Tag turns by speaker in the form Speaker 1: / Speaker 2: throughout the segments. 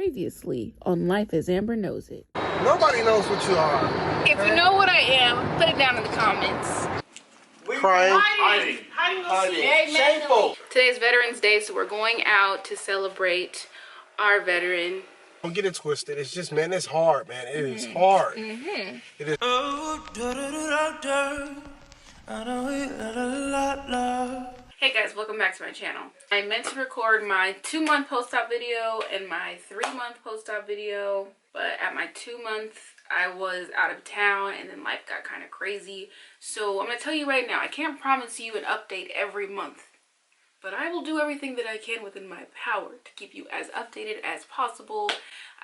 Speaker 1: Previously on Life as Amber Knows It.
Speaker 2: Nobody knows what you are.
Speaker 3: If you know what I am, put it down in the comments.
Speaker 2: Crying.
Speaker 3: Hiding.
Speaker 2: Shameful.
Speaker 3: Today's Veterans Day, so we're going out to celebrate our veteran.
Speaker 2: Don't get it twisted. It's just, man, it's hard, man. It is hard.
Speaker 3: Mm-hmm.
Speaker 2: It is.
Speaker 3: Hey guys, welcome back to my channel. I meant to record my 2-month post-op video and my 3-month post-op video, but at my 2-month, I was out of town and then life got kind of crazy. So I'm going to tell you right now, I can't promise you an update every month, but I will do everything that I can within my power to keep you as updated as possible.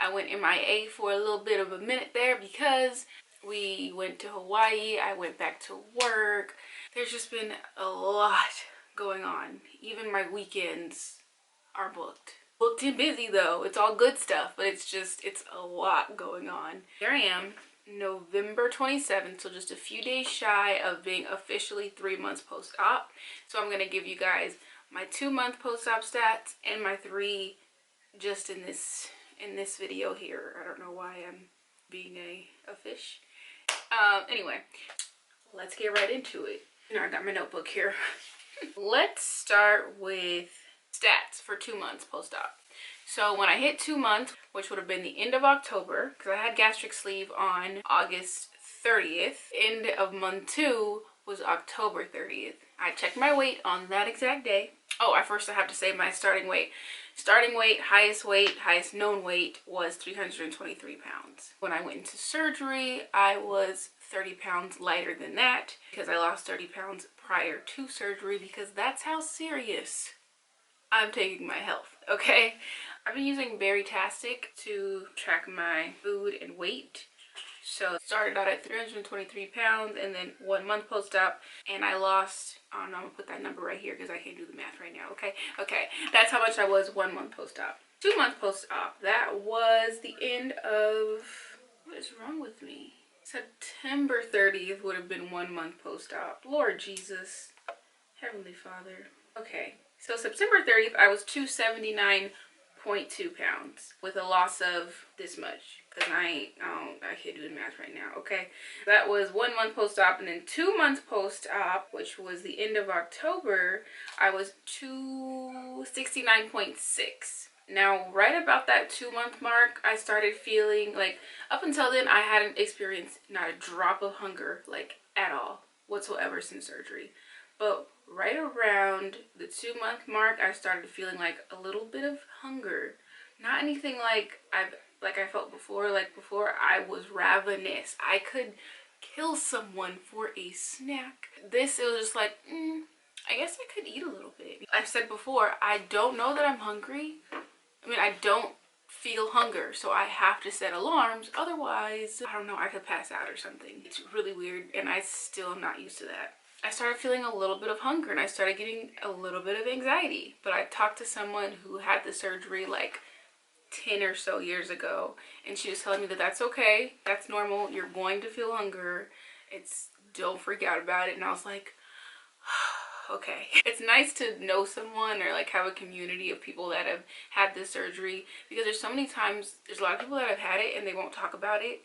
Speaker 3: I went MIA for a little bit of a minute there because we went to Hawaii. I went back to work. There's just been a lot going on. Even my weekends are booked and busy though. It's all good stuff, but it's a lot going on. Here I am, November 27th, so just a few days shy of being officially 3 months post-op. So I'm gonna give you guys my 2-month post-op stats and my 3 just in this video here. I don't know why I'm being a fish. Anyway, let's get right into it. You know, I got my notebook here. Let's start with stats for 2 months post-op. So when I hit 2 months, which would have been the end of October, because I had gastric sleeve on August 30th, end of month 2 was October 30th. I checked my weight on that exact day. Oh, I have to say my starting weight. Starting weight, highest known weight was 323 pounds. When I went into surgery, I was 30 pounds lighter than that because I lost 30 pounds prior to surgery because that's how serious I'm taking my health, okay? I've been using Bariatric to track my food and weight. So started out at 323 pounds and then 1 month post-op and I lost, oh no, I'm gonna put that number right here because I can't do the math right now, okay? Okay, that's how much I was 1 month post-op. 2 month post-op, that was the end of, what is wrong with me? September 30th would have been 1 month post-op. Lord Jesus, Heavenly Father. Okay, so September 30th, I was 279.2 pounds with a loss of this much. Because I can't do the math right now, okay? That was 1 month post-op, and then 2 months post-op, which was the end of October, I was 269.6. Now, right about that 2 month mark, I started feeling like, up until then, I hadn't experienced not a drop of hunger, like at all, whatsoever since surgery. But right around the 2 month mark, I started feeling like a little bit of hunger. Not anything like I felt before. Like before, I was ravenous. I could kill someone for a snack. It was just like, I guess I could eat a little bit. I've said before, I don't know that I'm hungry. I mean, I don't feel hunger, so I have to set alarms. Otherwise, I don't know, I could pass out or something. It's really weird, and I still am not used to that. I started feeling a little bit of hunger, and I started getting a little bit of anxiety. But I talked to someone who had the surgery like 10 or so years ago, and she was telling me that that's okay, that's normal, you're going to feel hunger, don't freak out about it. And I was like, okay. It's nice to know someone or like have a community of people that have had this surgery, because there's so many times, there's a lot of people that have had it and they won't talk about it,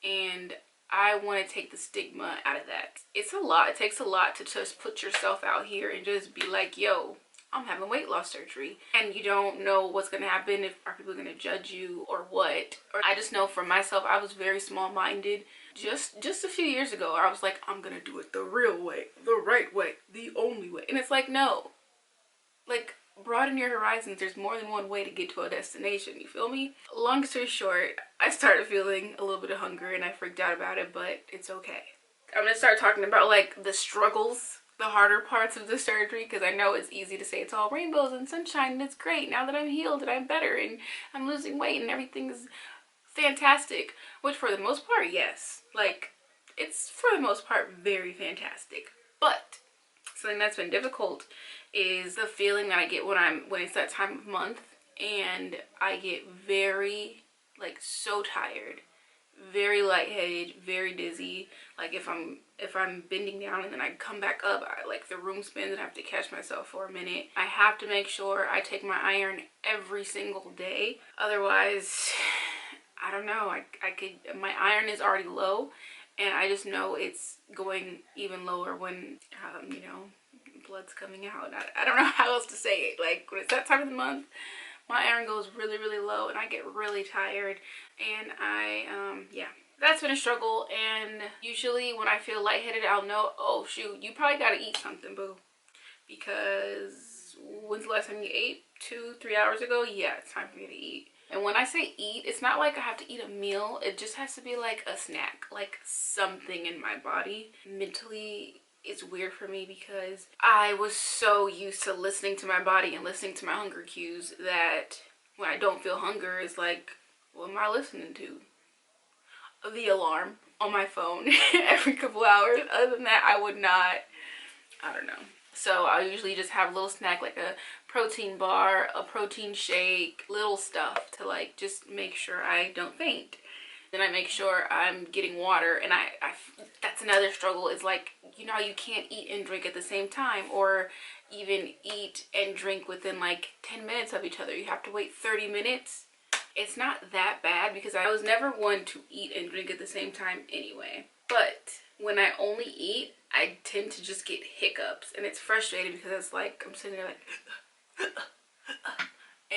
Speaker 3: and I want to take the stigma out of that. It's a lot. It takes a lot to just put yourself out here and just be like, yo, I'm having weight loss surgery, and you don't know what's going to happen. Are people going to judge you or what? Or I just know for myself, I was very small-minded. Just a few years ago, I was like, I'm going to do it the real way, the right way, the only way. And it's like, no. Like, broaden your horizons. There's more than one way to get to a destination. You feel me? Long story short, I started feeling a little bit of hunger and I freaked out about it, but it's okay. I'm going to start talking about like the struggles, the harder parts of the surgery, because I know it's easy to say it's all rainbows and sunshine and it's great now that I'm healed and I'm better and I'm losing weight and everything's fantastic, which for the most part, yes, like it's for the most part very fantastic. But something that's been difficult is the feeling that I get when it's that time of month and I get very, like, so tired, very lightheaded, very dizzy. Like if I'm bending down and then I come back up, like the room spins and I have to catch myself for a minute. I have to make sure I take my iron every single day. Otherwise, I don't know. My iron is already low, and I just know it's going even lower when you know, blood's coming out. I don't know how else to say it. Like when it's that time of the month, my iron goes really, really low and I get really tired, and yeah, that's been a struggle. And usually when I feel lightheaded, I'll know, oh shoot, you probably got to eat something, boo, because when's the last time you ate? 2-3 hours ago? Yeah, it's time for me to eat. And when I say eat, it's not like I have to eat a meal. It just has to be like a snack, like something in my body. Mentally, it's weird for me because I was so used to listening to my body and listening to my hunger cues that when I don't feel hunger, it's like, what am I listening to? The alarm on my phone every couple hours. Other than that, I would not, I don't know. So I usually just have a little snack, like a protein bar, a protein shake, little stuff to like just make sure I don't faint. Then I make sure I'm getting water, and I that's another struggle. Is like, you know, you can't eat and drink at the same time, or even eat and drink within like 10 minutes of each other. You have to wait 30 minutes. It's not that bad because I was never one to eat and drink at the same time anyway. But when I only eat, I tend to just get hiccups, and it's frustrating because it's like I'm sitting there like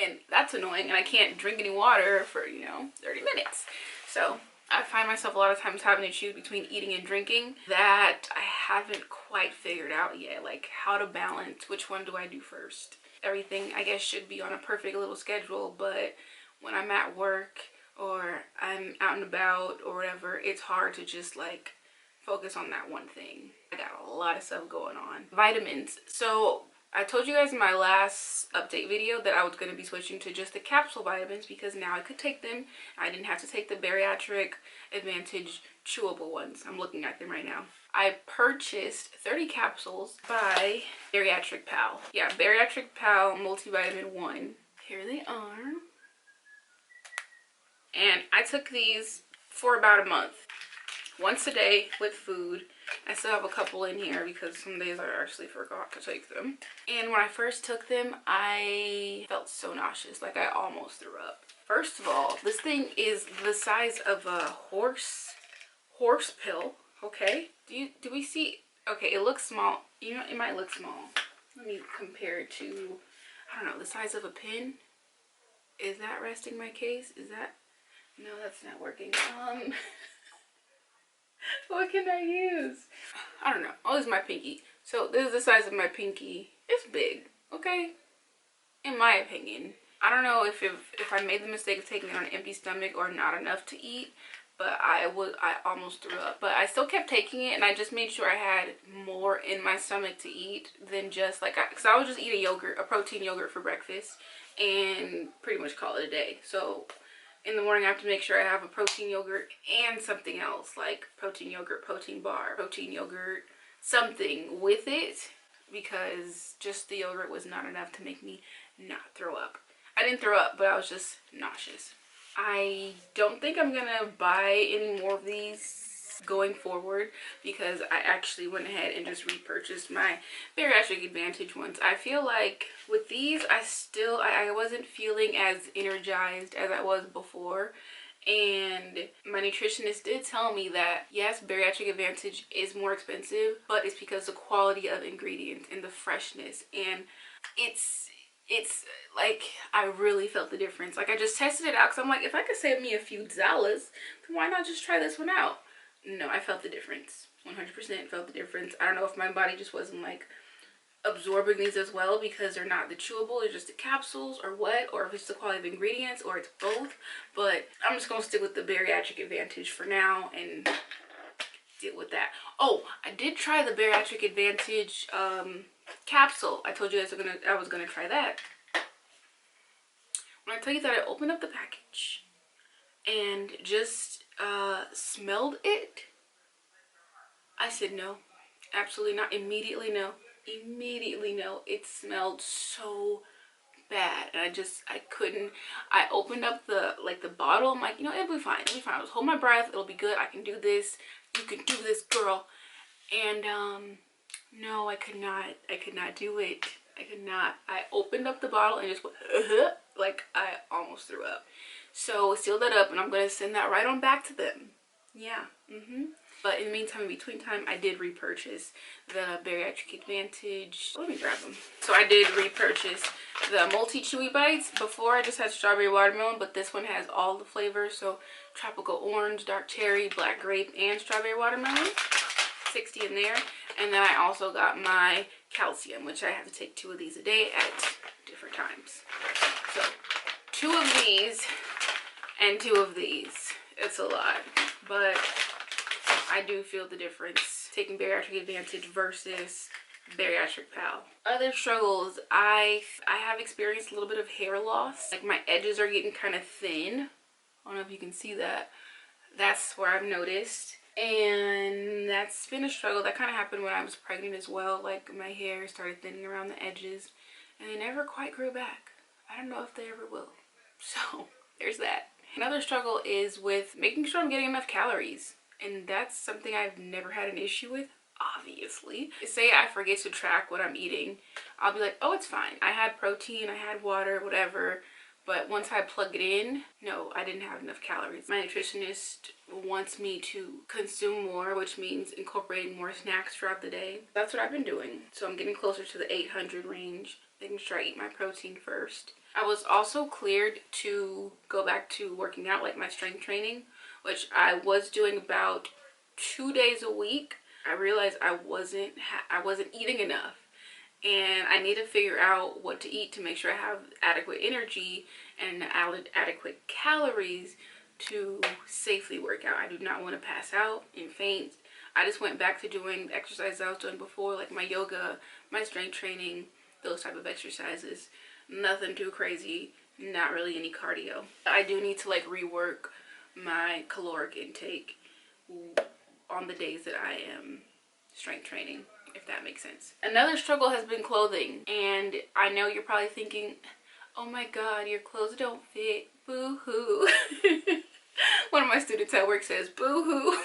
Speaker 3: and that's annoying, and I can't drink any water for, you know, 30 minutes. So I find myself a lot of times having to choose between eating and drinking that I haven't quite figured out yet, like how to balance which one do I do first. Everything, I guess, should be on a perfect little schedule, but when I'm at work or I'm out and about or whatever, it's hard to just like focus on that one thing. I got a lot of stuff going on. Vitamins. So I told you guys in my last update video that I was going to be switching to just the capsule vitamins because now I could take them. I didn't have to take the Bariatric Advantage chewable ones. I'm looking at them right now. I purchased 30 capsules by Bariatric Pal. Yeah, Bariatric Pal Multivitamin 1. Here they are. And I took these for about a month. Once a day with food. I still have a couple in here because some days I actually forgot to take them. And when I first took them, I felt so nauseous, like I almost threw up. First of all, this thing is the size of a horse pill. Okay, do we see? Okay, it looks small. You know, it might look small. Let me compare it to, I don't know, the size of a pin. Is that resting my case? Is that? No, that's not working. What can I use? I don't know. I'll use my pinky. So this is the size of my pinky. It's big, okay? In my opinion. I don't know if I made the mistake of taking it on an empty stomach or not enough to eat, but I almost threw up. But I still kept taking it, and I just made sure I had more in my stomach to eat than just like, because I would just eat a protein yogurt for breakfast and pretty much call it a day. So in the morning I have to make sure I have a protein yogurt and something else, like protein yogurt, protein bar, protein yogurt, something with it, because just the yogurt was not enough to make me not throw up. I didn't throw up, but I was just nauseous. I don't think I'm gonna buy any more of these going forward because I actually went ahead and just repurchased my Bariatric Advantage ones. I feel like with these I wasn't feeling as energized as I was before, and my nutritionist did tell me that yes, Bariatric Advantage is more expensive, but it's because the quality of ingredients and the freshness, and it's like I really felt the difference. Like I just tested it out because I'm like, if I could save me a few dollars, then why not just try this one out? No, I felt the difference. 100% felt the difference. I don't know if my body just wasn't like absorbing these as well because they're not the chewable, they're just the capsules, or what, or if it's the quality of ingredients, or it's both. But I'm just gonna stick with the Bariatric Advantage for now and deal with that. Oh, I did try the Bariatric Advantage capsule. I told you guys I was gonna try that. When I tell you that I opened up the package and just smelled it, I said no, absolutely not. Immediately no. Immediately no. It smelled so bad, and I couldn't. I opened up the bottle. I'm like, you know, it'll be fine, it'll be fine. I was holding my breath, it'll be good, I can do this, you can do this, girl. And no, I could not do it. I could not. I opened up the bottle and just went like I almost threw up. So sealed that up, and I'm gonna send that right on back to them. Yeah. But in the meantime, in between time, I did repurchase the Bariatric Advantage. Let me grab them. So I did repurchase the multi chewy bites. Before I just had strawberry watermelon, but this one has all the flavors. So tropical orange, dark cherry, black grape, and strawberry watermelon. 60 in there. And then I also got my calcium, which I have to take 2 of these a day at different times. So 2 of these and 2 of these. It's a lot, but I do feel the difference taking Bariatric Advantage versus Bariatric Pal. Other struggles, I have experienced a little bit of hair loss. Like my edges are getting kind of thin. I don't know if you can see that. That's where I've noticed. And that's been a struggle. That kind of happened when I was pregnant as well. Like my hair started thinning around the edges and they never quite grew back. I don't know if they ever will. So there's that. Another struggle is with making sure I'm getting enough calories. And that's something I've never had an issue with, obviously. Say I forget to track what I'm eating. I'll be like, oh, it's fine. I had protein, I had water, whatever. But once I plug it in, no, I didn't have enough calories. My nutritionist wants me to consume more, which means incorporating more snacks throughout the day. That's what I've been doing. So I'm getting closer to the 800 range, making sure I eat my protein first. I was also cleared to go back to working out, like my strength training, which I was doing about 2 days a week. I realized I wasn't eating enough. And I need to figure out what to eat to make sure I have adequate energy and adequate calories to safely work out. I do not want to pass out and faint. I just went back to doing the exercises I was doing before, like my yoga, my strength training, those type of exercises. Nothing too crazy, not really any cardio. I do need to like rework my caloric intake on the days that I am strength training, if that makes sense. Another struggle has been clothing, and I know you're probably thinking, oh my god, your clothes don't fit, boo-hoo. One of my students at work says boo-hoo.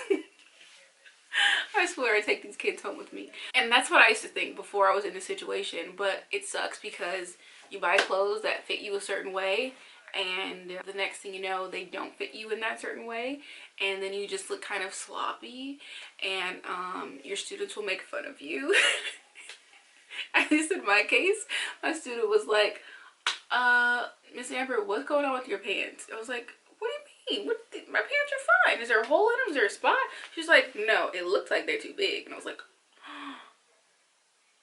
Speaker 3: I swear I take these kids home with me. And that's what I used to think before I was in this situation, but it sucks because you buy clothes that fit you a certain way, and the next thing you know, they don't fit you in that certain way, and then you just look kind of sloppy, and your students will make fun of you. At least in my case, my student was like, Miss Amber, what's going on with your pants? I was like, what do you mean? My pants are fine. Is there a hole in them? Is there a spot? She's like, no, it looks like they're too big. And I was like,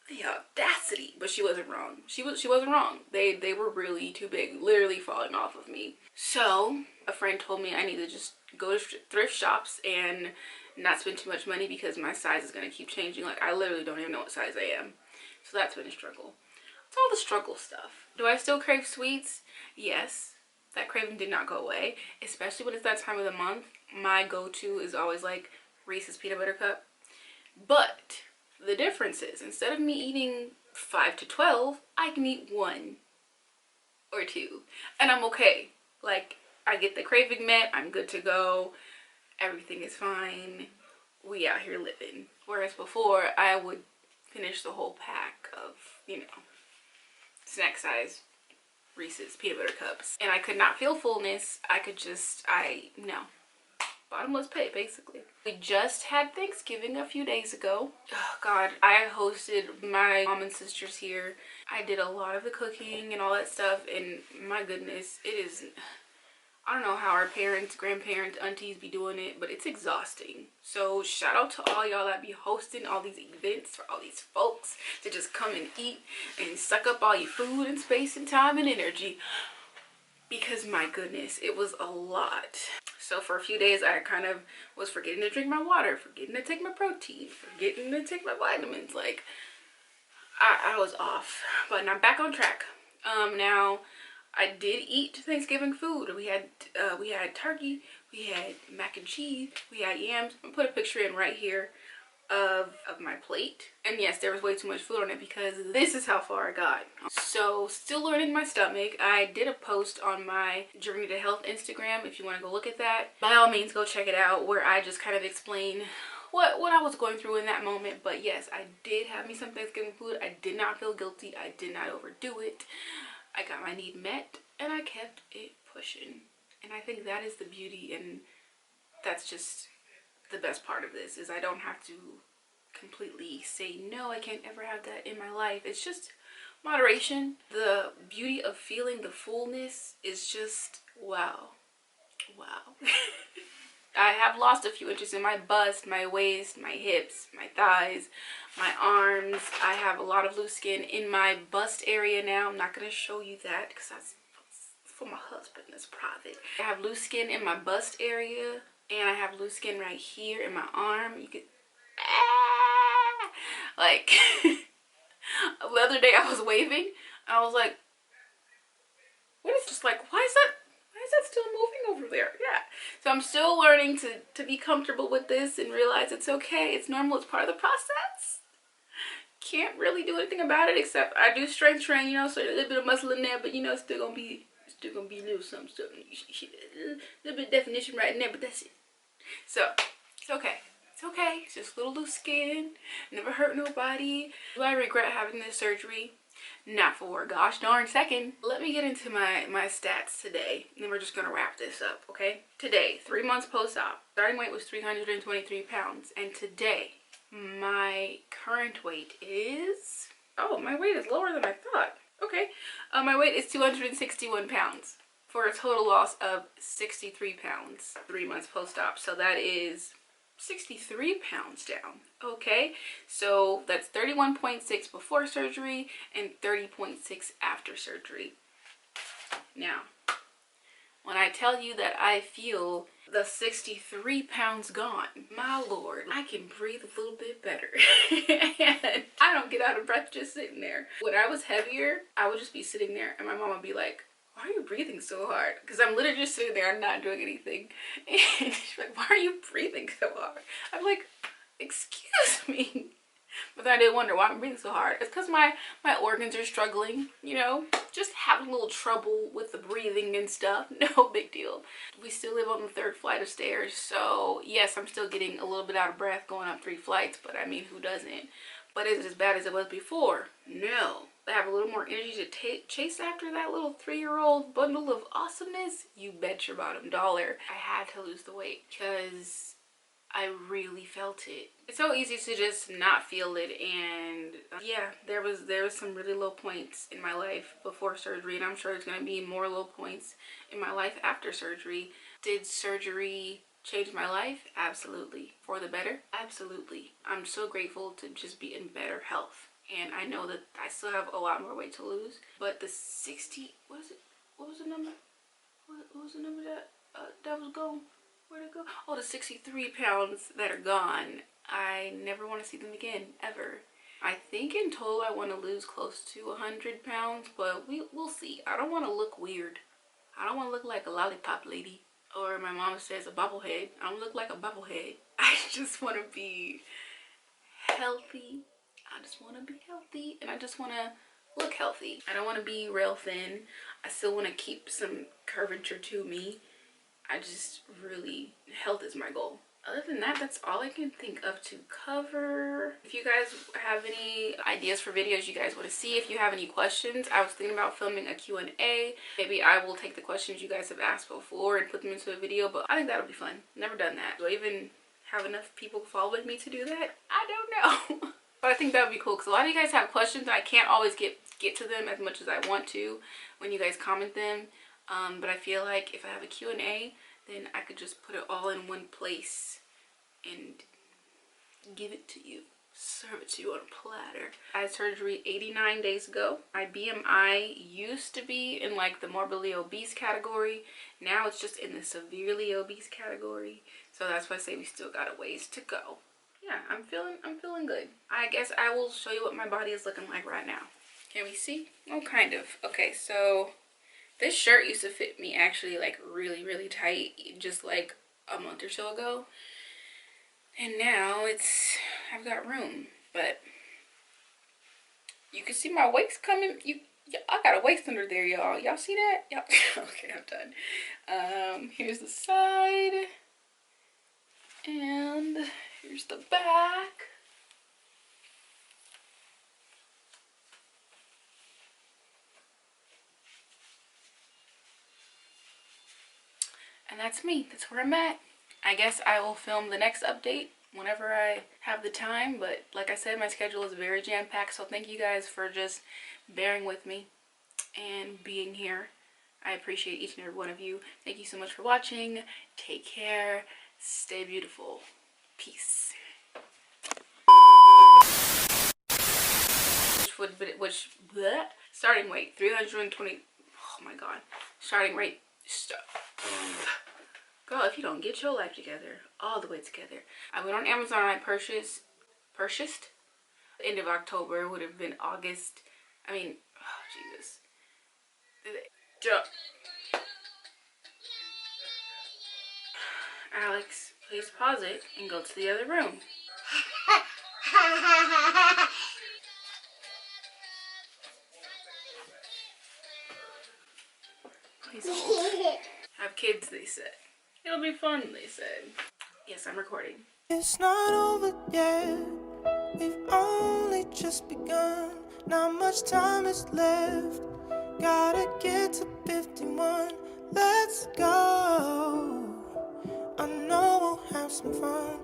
Speaker 3: the audacity. But she wasn't wrong. She wasn't wrong. They were really too big, literally falling off of me. So a friend told me I need to just go to thrift shops and not spend too much money because my size is going to keep changing. Like, I literally don't even know what size I am. So that's been a struggle. It's all the struggle stuff. Do I still crave sweets? Yes. That craving did not go away, especially when it's that time of the month. My go-to is always like Reese's peanut butter cup. But the difference is, instead of me eating 5 to 12, I can eat 1 or 2, and I'm okay. Like, I get the craving met, I'm good to go, everything is fine, we out here living. Whereas before, I would finish the whole pack of, you know, snack size Reese's peanut butter cups, and I could not feel fullness. I could just, no. Bottomless pit, basically. We just had Thanksgiving a few days ago. Oh God, I hosted my mom and sisters here. I did a lot of the cooking and all that stuff, and my goodness, it is, I don't know how our parents, grandparents, aunties be doing it, but it's exhausting. So shout out to all y'all that be hosting all these events for all these folks to just come and eat and suck up all your food and space and time and energy. Because my goodness, it was a lot. So for a few days, I kind of was forgetting to drink my water, forgetting to take my protein, forgetting to take my vitamins. Like, I was off, but I'm back on track. Now, I did eat Thanksgiving food. We had turkey, we had mac and cheese, we had yams. I'll put a picture in right here of my plate. And yes, there was way too much food on it because this is how far I got. So still learning my stomach. I did a post on my Journey to Health Instagram. If you want to go look at that, by all means go check it out, where I just kind of explain what I was going through in that moment. But yes, I did have me some Thanksgiving food. I did not feel guilty. I did not overdo it. I got my need met and I kept it pushing. And I think that is the beauty, and that's just the best part of this, is I don't have to completely say no, I can't ever have that in my life. It's just moderation. The beauty of feeling the fullness is just wow. I have lost a few inches in my bust, my waist, my hips, my thighs, my arms. I have a lot of loose skin in my bust area now. I'm not going to show you that because that's for my husband. That's private. I have loose skin in my bust area, and I have loose skin right here in my arm. You could like the other day I was waving. I was like, what is just like, why is that still moving over there? Yeah. So I'm still learning to be comfortable with this and realize it's okay. It's normal. It's part of the process. Can't really do anything about it except I do strength train, you know, so a little bit of muscle in there, but you know, it's still gonna be a little something, a little bit of definition right in there, but that's it. So it's okay. It's okay. It's just a little loose skin. Never hurt nobody. Do I regret having this surgery? Not for a gosh darn second. Let me get into my stats today, and then we're just gonna wrap this up, okay? Today, 3 months post-op, starting weight was 323 pounds, and today my current weight is, oh, my weight is lower than I thought. Okay, my weight is 261 pounds for a total loss of 63 pounds 3 months post-op. So that is 63 pounds down. Okay, so that's 31.6 before surgery and 30.6 after surgery. Now, when I tell you that I feel the 63 pounds gone, my lord, I can breathe a little bit better. And I don't get out of breath just sitting there. When I was heavier, I would just be sitting there and my mom would be like, why are you breathing so hard? Because I'm literally just sitting there, I'm not doing anything. And she's like, why are you breathing so hard? I'm like, excuse me. But then I did wonder why I'm breathing so hard. It's because my organs are struggling, you know, just having a little trouble with the breathing and stuff. No big deal. We still live on the 3rd flight of stairs, so yes, I'm still getting a little bit out of breath going up 3 flights, but I mean, who doesn't? But is it as bad as it was before? No. I have a little more energy to chase after that little 3-year-old bundle of awesomeness. You bet your bottom dollar I had to lose the weight because I really felt it. It's so easy to just not feel it, and yeah, there was some really low points in my life before surgery, and I'm sure there's gonna be more low points in my life after surgery. Did surgery change my life? Absolutely. For the better? Absolutely. I'm so grateful to just be in better health, and I know that I still have a lot more weight to lose, but the 60, what was the number that was gone? Where'd it go? Oh, the 63 pounds that are gone. I never want to see them again, ever. I think in total I want to lose close to 100 pounds, but we'll see. I don't want to look weird. I don't want to look like a lollipop lady. Or my mom says a bobblehead. I don't look like a bobblehead. I just want to be healthy. I just want to be healthy, and I just want to look healthy. I don't want to be real thin. I still want to keep some curvature to me. I just really, health is my goal. Other than that, that's all I can think of to cover. If you guys have any ideas for videos you guys want to see, if you have any questions, I was thinking about filming a Q&A. Maybe I will take the questions you guys have asked before and put them into a video, but I think that'll be fun. Never done that. Do I even have enough people following me to do that? I don't know. But I think that would be cool because a lot of you guys have questions and I can't always get to them as much as I want to when you guys comment them. But I feel like if I have a Q&A, then I could just put it all in one place and give it to you. Serve it to you on a platter. I had surgery 89 days ago. My BMI used to be in like the morbidly obese category. Now it's just in the severely obese category. So that's why I say we still got a ways to go. Yeah, I'm feeling good. I guess I will show you what my body is looking like right now. Can we see? Oh, kind of. Okay, so this shirt used to fit me actually like really, really tight just like a month or so ago. And now I've got room, but you can see my waist coming. I got a waist under there, y'all. Y'all see that? Y'all, okay, I'm done. Here's the side, and here's the back. And that's me. That's where I'm at. I guess I will film the next update whenever I have the time, but like I said, my schedule is very jam-packed, so thank you guys for just bearing with me and being here. I appreciate each and every one of you. Thank you so much for watching. Take care. Stay beautiful. Peace. Bleh. Starting weight 320. Oh my god. Starting rate. Girl, if you don't get your life together, all the way together. I went on Amazon and I purchased end of October. Would have been August. I mean, oh Jesus. Alex, please pause it and go to the other room. Please hold. Have kids, they said. It'll be fun, they said. Yes, I'm recording.
Speaker 4: It's not over yet. We've only just begun. Not much time is left. Gotta get to 51. Let's go. I know we'll have some fun.